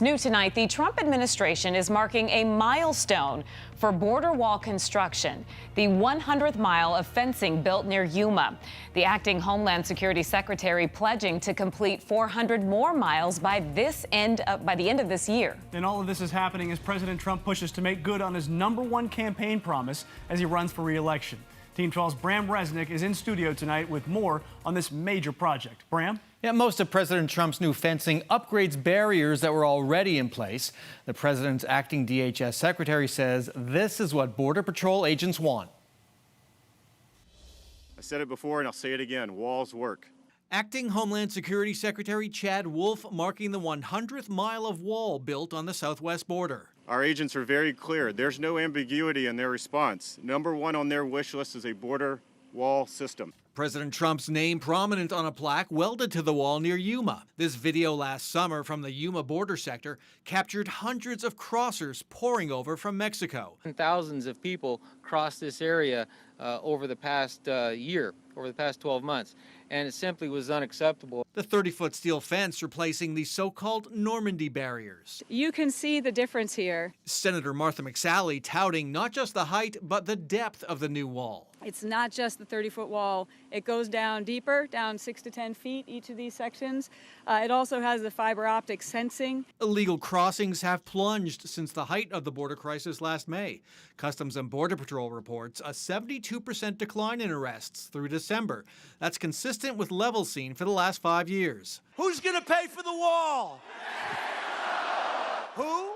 New tonight, the Trump administration is marking a milestone for border wall construction, the 100th mile of fencing built near Yuma. The acting Homeland Security Secretary pledging to complete 400 more miles by the end of this year. And all of this is happening as President Trump pushes to make good on his #1 campaign promise as he runs for re-election. Team 12's Bram Resnick is in studio tonight with more on this major project. Bram? Yeah, most of President Trump's new fencing upgrades barriers that were already in place. The president's acting DHS secretary says this is what Border Patrol agents want. I said it before and I'll say it again, walls work. Acting Homeland Security Secretary Chad Wolf marking the 100th mile of wall built on the southwest border. Our agents are very clear. There's no ambiguity in their response. #1 on their wish list is a border wall system. President Trump's name prominent on a plaque welded to the wall near Yuma. This video last summer from the Yuma border sector captured hundreds of crossers pouring over from Mexico. Thousands of people crossed this area over the past year, over the past 12 months, and it simply was unacceptable. The 30-foot steel fence replacing the so-called Normandy barriers. You can see the difference here. Senator Martha McSally touting not just the height, but the depth of the new wall. It's not just the 30-foot wall. It goes down deeper, down 6 to 10 feet, each of these sections. It also has the fiber optic sensing. Illegal crossings have plunged since the height of the border crisis last May. Customs and Border Patrol reports a 72% decline in arrests through December. That's consistent with levels seen for the last 5 years. Who's going to pay for the wall? Who?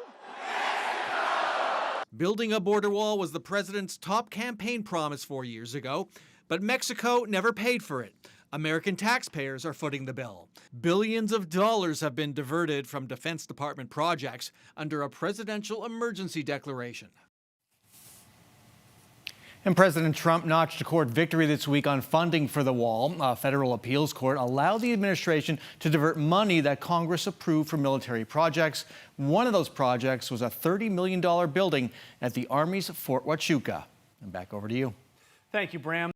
Building a border wall was the president's top campaign promise 4 years ago, but Mexico never paid for it. American taxpayers are footing the bill. Billions of dollars have been diverted from Defense Department projects under a presidential emergency declaration. And President Trump notched a court victory this week on funding for the wall. A federal appeals court allowed the administration to divert money that Congress approved for military projects. One of those projects was a $30 million building at the Army's Fort Huachuca. And back over to you. Thank you, Bram.